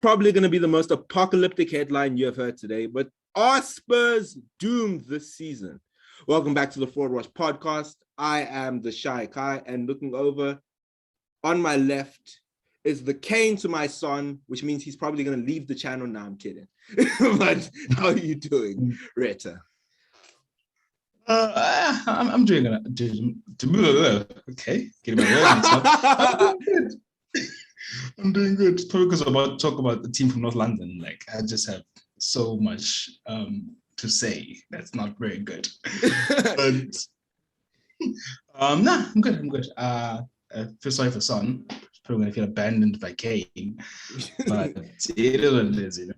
probably going to be the most apocalyptic headline you have heard today, but are Spurs doomed this season? Welcome back to the Forward Rush podcast. I am TheShyKai, and looking over on my left is the Kane to my son, which means he's probably going to leave the channel. Now I'm kidding. But how are you doing, Retha? I'm doing okay. Getting my words mixed up. I'm doing good. It's probably because I'm about to talk about the team from North London. Like, I just have so much to say that's not very good. But nah, I'm good. I feel sorry for Son. Probably gonna feel abandoned by Kane. But it is what it is, you know.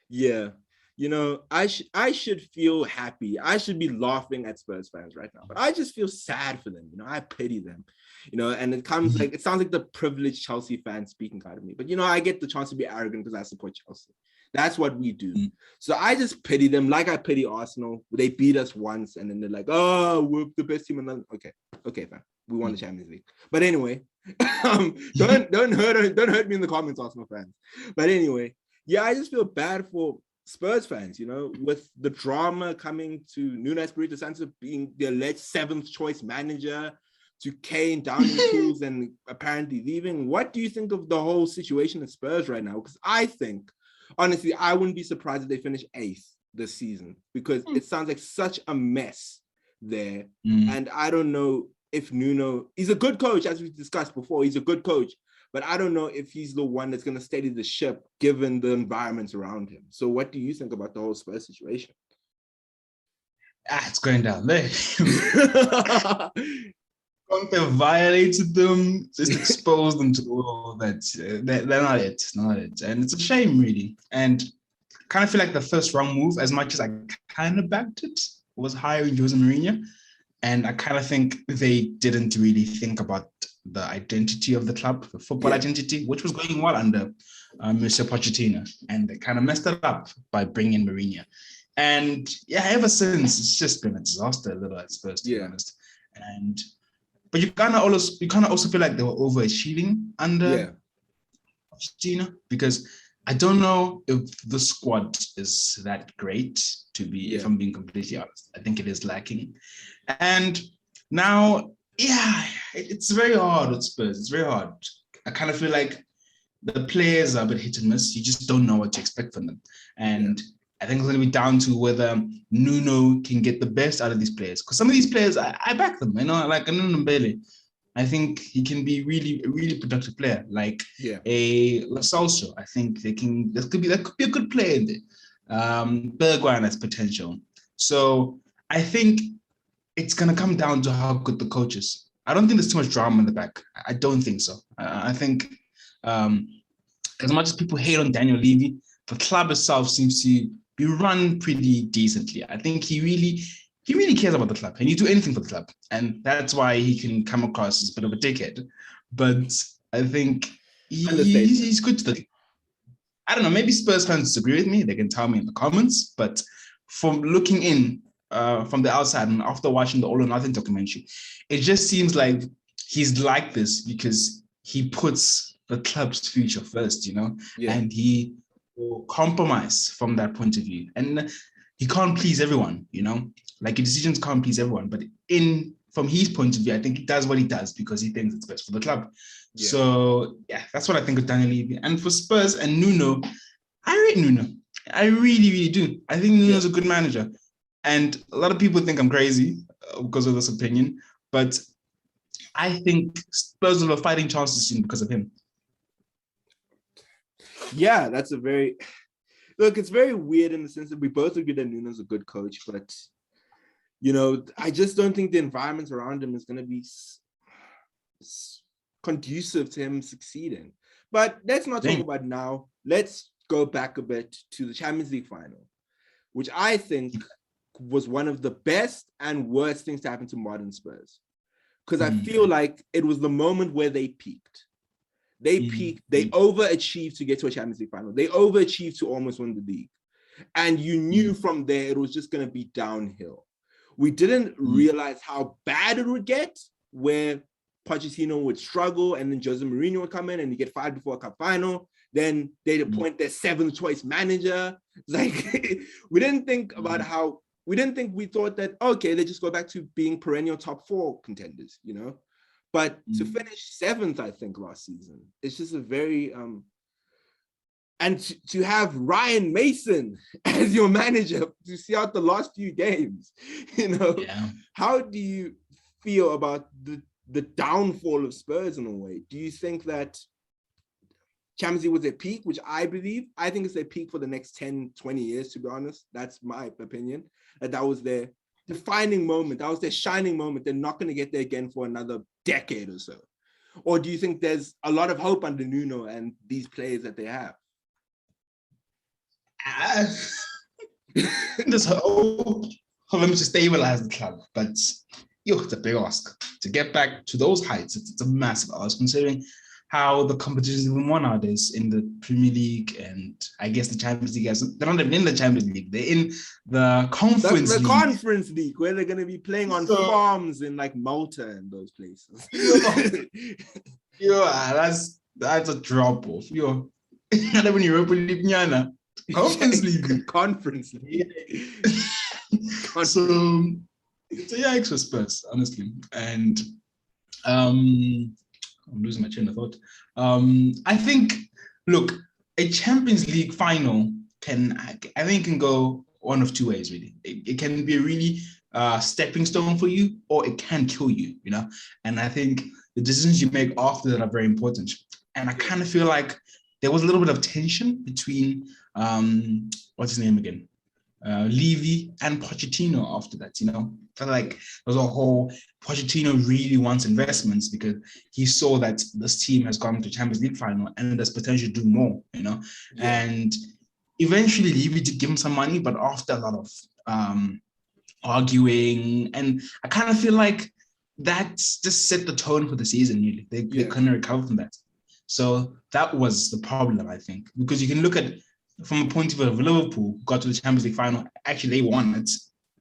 Yeah. You know, I should feel happy. I should be laughing at Spurs fans right now, but I just feel sad for them. You know, I pity them. You know, and it sounds like the privileged Chelsea fan speaking out of me. But you know, I get the chance to be arrogant because I support Chelsea. That's what we do. So I just pity them, like I pity Arsenal. They beat us once, and then they're like, "Oh, we're the best team." And then, okay, fine, we won the Champions League. But anyway, don't hurt me in the comments, Arsenal fans. But anyway, yeah, I just feel bad for Spurs fans, you know, with the drama coming to Nuno Espirito Santo being the alleged 7th choice manager, to Kane down in tools and apparently leaving. What do you think of the whole situation at Spurs right now? Because I think, honestly, I wouldn't be surprised if they finish 8th this season, because it sounds like such a mess there. And I don't know if Nuno, he's a good coach, as we discussed before, he's a good coach, but I don't know if he's the one that's going to steady the ship given the environments around him. So what do you think about the whole Spurs situation? It's going down there. Conte violated them, just exposed them to the world that they're not it. And it's a shame, really. And I kind of feel like the first wrong move, as much as I kind of backed it, was hiring Jose Mourinho. And I kind of think they didn't really think about the identity of the club, the football identity, which was going well under Mr. Pochettino. And they kind of messed it up by bringing in Mourinho. And yeah, ever since, it's just been a disaster a little at Spurs, to be honest. But you kind of also feel like they were overachieving under Pochettino, because I don't know if the squad is that great, to be, if I'm being completely honest. I think it is lacking. And now, it's very hard with Spurs. It's very hard. I kind of feel like the players are a bit hit and miss. You just don't know what to expect from them. And I think it's going to be down to whether Nuno can get the best out of these players. Because some of these players, I back them. You know, like Nuno Mbele. I think he can be a really productive player. Like a Lo Celso. I think that could be a good player in there. Bergwijn has potential. So I think it's going to come down to how good the coach is. I don't think there's too much drama in the back. I don't think so. I think as much as people hate on Daniel Levy, the club itself seems to be run pretty decently. I think he really cares about the club, and he'd do anything for the club. And that's why he can come across as a bit of a dickhead. But I think he's good to the team. I don't know, maybe Spurs fans disagree with me. They can tell me in the comments. But from looking in from the outside and after watching the All or Nothing documentary, it just seems like he's like this because he puts the club's future first, you know? And he will compromise from that point of view. And he can't please everyone, you know? Like, his decisions can't please everyone. But from his point of view, I think he does what he does because he thinks it's best for the club. So, that's what I think of Daniel Levy. And for Spurs and Nuno, I rate Nuno. I really, really do. I think Nuno's a good manager. And a lot of people think I'm crazy because of this opinion. But I think Spurs will have a fighting chance this season because of him. Yeah, that's a very... Look, it's very weird in the sense that we both agree that Nuno's a good coach, but, you know, I just don't think the environment around him is going to be conducive to him succeeding. But let's not talk about now. Let's go back a bit to the Champions League final, which I think was one of the best and worst things to happen to modern Spurs. Because I feel like it was the moment where they peaked. They peaked, they overachieved to get to a Champions League final. They overachieved to almost win the league. And you knew from there it was just going to be downhill. We didn't realize how bad it would get, where Pochettino would struggle and then Jose Mourinho would come in and you get fired before a cup final. Then they'd appoint their seventh choice manager. Like we didn't think about how we thought that okay, they just go back to being perennial top 4 contenders, you know. But to finish 7th, I think last season, it's just a very and to have Ryan Mason as your manager to see out the last few games, you know, how do you feel about the downfall of Spurs in a way? Do you think that Champions League was their peak, which I think it's their peak for the next 10, 20 years, to be honest? That's my opinion. That was their defining moment. That was their shining moment. They're not going to get there again for another decade or so. Or do you think there's a lot of hope under Nuno and these players that they have? There's hope for them to stabilize the club, but it's a big ask. To get back to those heights, it's a massive ask, considering how the competition is even more nowadays in the Premier League and I guess the Champions League. They're not even in the Champions League. They're in the Conference League. The Conference League, where they're going to be playing on farms in like Malta and those places. That's a drop off. Not even Europa League, Conference League. Conference League. So it's a yikes for Spurs, honestly. And I'm losing my train of thought. I think, look, a Champions League final can go one of two ways, really. It can be a really stepping stone for you, or it can kill you, you know? And I think the decisions you make after that are very important. And I kind of feel like there was a little bit of tension between, what's his name again? Levy and Pochettino after that, you know? I feel like there was a whole, Pochettino really wants investments because he saw that this team has gone to Champions League final and there's potential to do more, you know? Yeah. And eventually Levy did give him some money, but after a lot of arguing, and I kind of feel like that just set the tone for the season, really. They couldn't recover from that. So that was the problem, I think, because you can look at from a point of view of Liverpool, got to the Champions League final. Actually, they won it.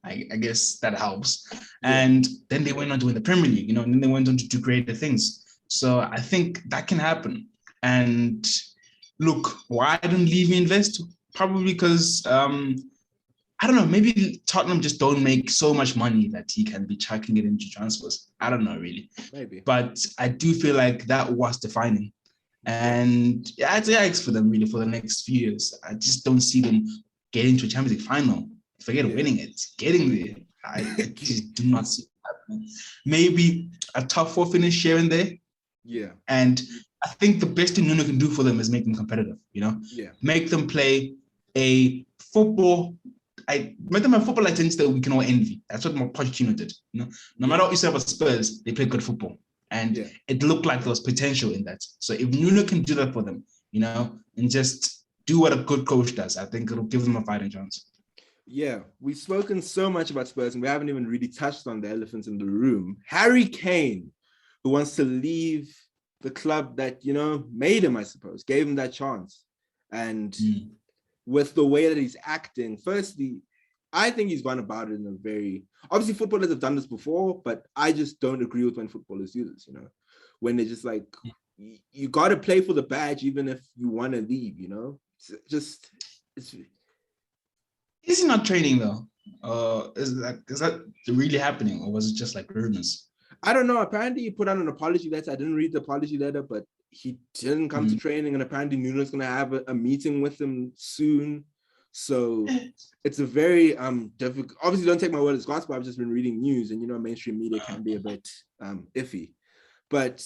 I guess that helps. Yeah. And then they went on to win the Premier League, you know, and then they went on to do greater things. So I think that can happen. And look, why don't Levy invest? Probably because, I don't know, maybe Tottenham just don't make so much money that he can be chucking it into transfers. I don't know, really. Maybe. But I do feel like that was defining. And yeah, it's yikes for them, really, for the next few years. I just don't see them getting to a Champions League final. Forget winning it, getting there. I just do not see it happening. Maybe a top 4 finish here and there. Yeah. And I think the best thing Nuno can do for them is make them competitive, you know? Yeah. Make them play a football. Make them a football identity that we can all envy. That's what Pochettino did. You know? No matter what you say about Spurs, they play good football. And it looked like there was potential in that. So if Nuno can do that for them, you know, and just do what a good coach does, I think it'll give them a fighting chance. Yeah, we've spoken so much about Spurs and we haven't even really touched on the elephant in the room. Harry Kane, who wants to leave the club that, you know, made him, I suppose, gave him that chance. And with the way that he's acting, firstly, I think he's gone about it in a very... Obviously, footballers have done this before, but I just don't agree with when footballers do this, you know? When they're just like, you got to play for the badge even if you want to leave, you know? It's Is he not training, though? Is that really happening, or was it just like rumors? I don't know. Apparently, he put out an apology letter. I didn't read the apology letter, but he didn't come to training, and apparently Nuno's going to have a meeting with him soon. So it's a very difficult. Obviously, don't take my word as gospel. I've just been reading news, and you know, mainstream media can be a bit iffy. But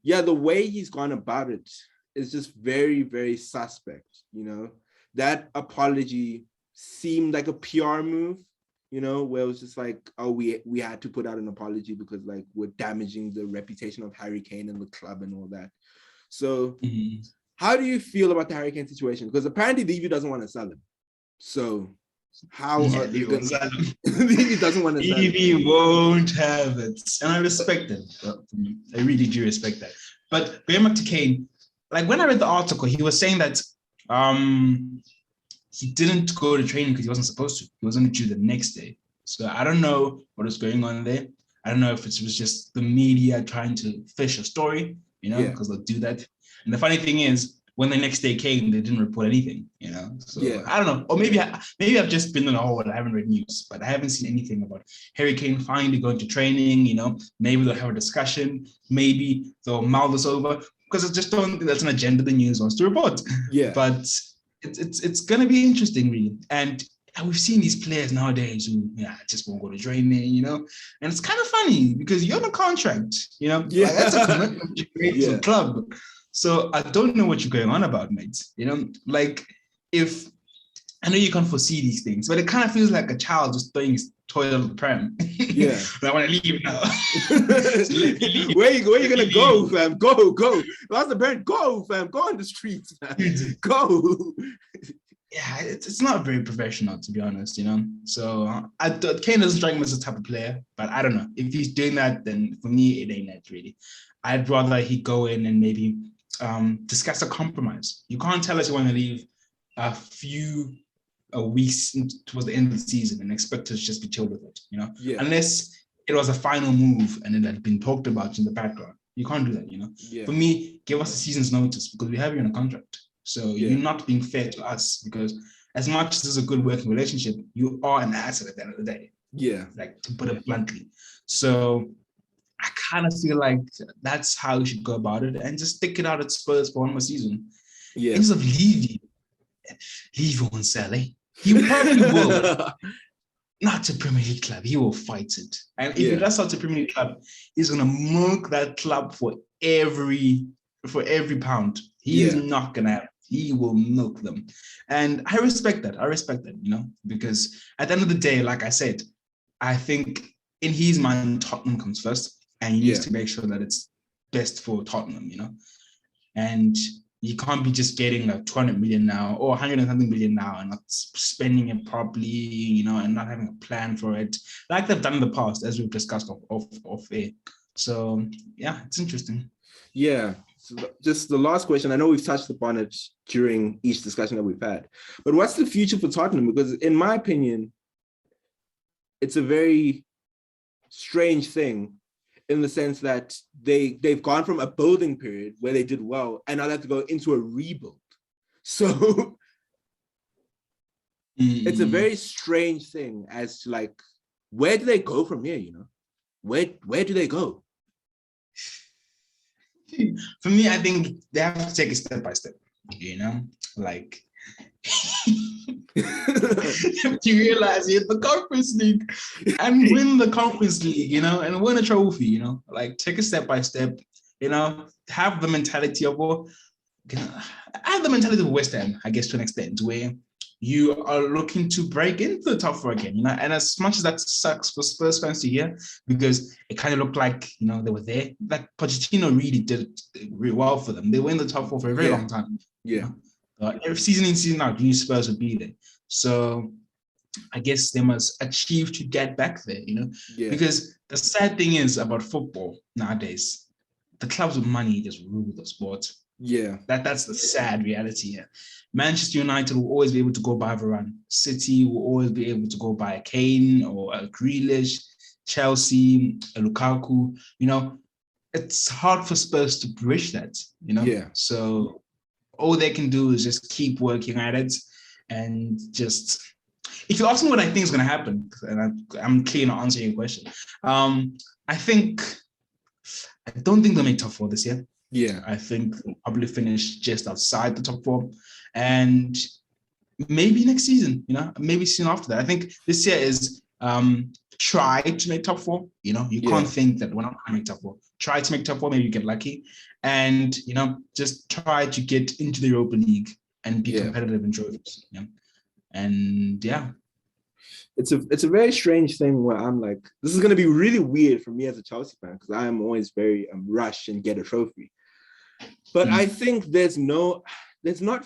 yeah, the way he's gone about it is just very, very suspect. You know, that apology seemed like a PR move. You know, where it was just like, oh, we had to put out an apology because like we're damaging the reputation of Harry Kane and the club and all that. So, how do you feel about the Harry Kane situation? Because apparently Levy doesn't want to sell him. So how Levy doesn't want to sell Levy won't have it, and I respect it. I really do respect that. But going back to Kane, like when I read the article, he was saying that he didn't go to training because he wasn't supposed to. He was only due the next day. So I don't know what was going on there. I don't know if it was just the media trying to fish a story, you know, because they'll do that. And the funny thing is, when the next day came, they didn't report anything, So Yeah. I don't know. Or maybe I've just been on a hole and I haven't read news, but I haven't seen anything about Harry Kane finally going to training, Maybe they'll have a discussion. Maybe they'll mull this over, because I just don't think that's an agenda the news wants to report. Yeah. But it's going to be interesting, really. And we've seen these players nowadays who just won't go to training, and it's kind of funny because you're on a contract, Yeah. like that's a commitment you create to the club. So I don't know what you're going on about, mate. Like if I know you can't foresee these things, but it kind of feels like a child just throwing his toy on the pram. Yeah. I want to leave now. Where you gonna go, fam? Go. That's the parent. Go, fam. Go on the streets, fam. Go. Yeah, it's not very professional, to be honest, So Kane doesn't strike me as a type of player, but I don't know. If he's doing that, then for me, it ain't that really. I'd rather he go in and maybe discuss a compromise. You can't tell us you want to leave a few weeks towards the end of the season and expect us to just be chilled with it, Yeah. Unless it was a final move and it had been talked about in the background. You can't do that, Yeah. For me, give us a season's notice because we have you in a contract. So you're not being fair to us, because as much as it's a good working relationship, you are an asset at the end of the day. Yeah. Like, to put it bluntly. So I kind of feel like that's how we should go about it and just stick it out at Spurs for one more season. Yeah. Instead of leave you on Sally. He probably will. Not to Premier League club. He will fight it. And if he does out to Premier League club, he's gonna milk that club for every pound. He's not gonna. He will milk them, and I respect that. Because at the end of the day, like I said, I think in his mind, Tottenham comes first, and he needs to make sure that it's best for Tottenham. And you can't be just getting like 200 million now or 100 and something million now and not spending it properly, and not having a plan for it, like they've done in the past, as we've discussed off air. So yeah, it's interesting. Yeah. So just the last question. I know we've touched upon it during each discussion that we've had, but what's the future for Tottenham? Because in my opinion, it's a very strange thing in the sense that they've gone from a building period where they did well and now they have to go into a rebuild. So it's a very strange thing as to like, where do they go from here? Where do they go? For me, I think they have to take it step by step, like you realize you're in the Conference League and win the Conference League, and win a trophy, like take it step by step, have the mentality of, have the mentality of West Ham, I guess, to an extent, where you are looking to break into the top four again, and as much as that sucks for Spurs fans to hear, because it kind of looked like, they were there, like Pochettino really did it really well for them. They were in the top four for a very long time. Yeah. Every season in, season out, new Spurs would be there. So I guess they must achieve to get back there, because the sad thing is about football nowadays, the clubs with money just rule the sport. Yeah. That's the sad reality here. Manchester United will always be able to go buy Varane. City will always be able to go buy a Kane or a Grealish. Chelsea, a Lukaku. It's hard for Spurs to bridge that. Yeah. So all they can do is just keep working at it, and just. If you ask me what I think is going to happen, and I'm clear on answering your question, I don't think they'll make top four this year. Yeah. I think they'll probably finish just outside the top four. And maybe next season, maybe soon after that. I think this year is try to make top four. You can't think that we're not going to make top four. Try to make top four, maybe you get lucky. And, just try to get into the Europa League and be competitive in trophies. And it's a very strange thing where I'm like, this is going to be really weird for me as a Chelsea fan, because I am always very rush and get a trophy. But I think there's not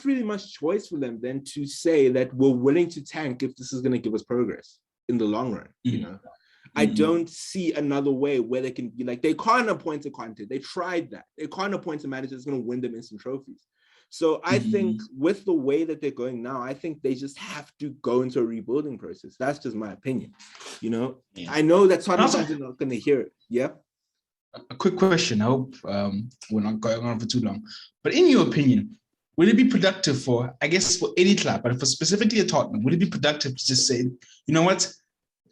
really much choice for them than to say that we're willing to tank if this is going to give us progress in the long run. I don't see another way where they can be like, they can't appoint a Conte. They tried that. They can't appoint a manager that's going to win them instant trophies. So I think with the way that they're going now, I think they just have to go into a rebuilding process. That's just my opinion. I know that Tottenham fans are not going to hear it. Yeah. A quick question. I hope we're not going on for too long. But in your opinion, would it be productive for, I guess, for any club, but for specifically a Tottenham, would it be productive to just say, you know what,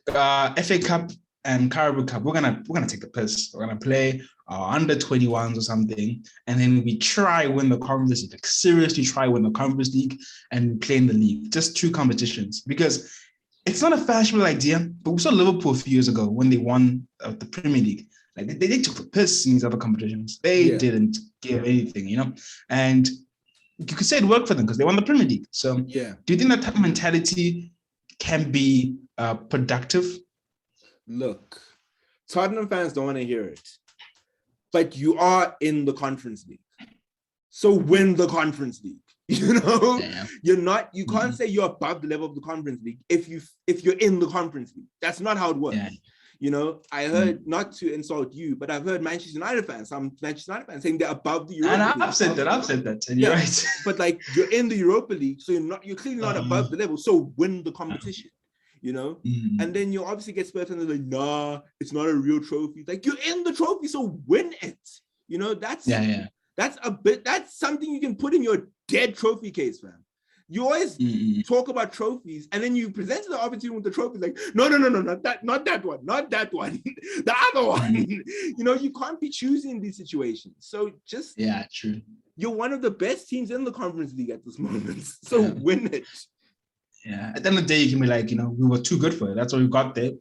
FA Cup and Carabao Cup, we're gonna take the piss. We're gonna play under 21s or something, and then we try win the Conference League. Like seriously, try win the Conference League and play in the league. Just 2 competitions, because it's not a fashionable idea. But we saw Liverpool a few years ago when they won the Premier League. Like they took the piss in these other competitions. They didn't give anything, and you could say it worked for them because they won the Premier League. So do you think that type of mentality can be productive? Look, Tottenham fans don't want to hear it, but you are in the Conference League. So win the Conference League. You can't say you're above the level of the Conference League if you're in the Conference League. That's not how it works. I heard, not to insult you, but I've heard Manchester United fans, some Manchester United fans saying they're above the Europa League. And I've said that, and you're right. But like, you're in the Europa League, so you're clearly not above the level. So win the competition, And then you obviously get Spurs fans like, nah, it's not a real trophy. Like, you're in the trophy, so win it. That's something you can put in your dead trophy case, fam. You always talk about trophies, and then you present the opportunity with the trophy, like, no, not that one, the other one. You can't be choosing these situations. So just true. You're one of the best teams in the Conference League at this moment, so win it. Yeah, at the end of the day, you can be like, we were too good for it. That's why we got there.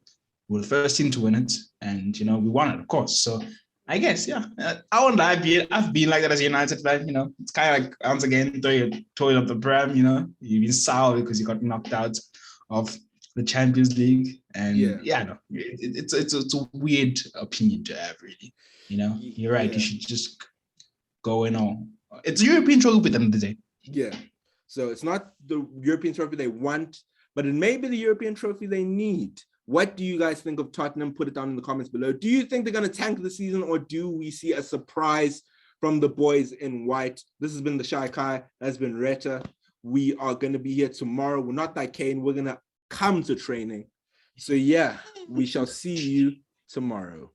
We were the first team to win it, and we won it, of course. So I guess, I won't lie, I've been like that as a United fan, It's kind of like, once again, throw your toy up the Prem, You've been sour because you got knocked out of the Champions League. And it's a weird opinion to have, really. You're right. You should just go in on. It's a European trophy at the end of the day. Yeah. So it's not the European trophy they want, but it may be the European trophy they need. What do you guys think of Tottenham? Put it down in the comments below. Do you think they're going to tank the season, or do we see a surprise from the boys in white? This has been the TheShyKai. That's been Retha. We are going to be here tomorrow. We're not like Kane. We're going to come to training. So we shall see you tomorrow.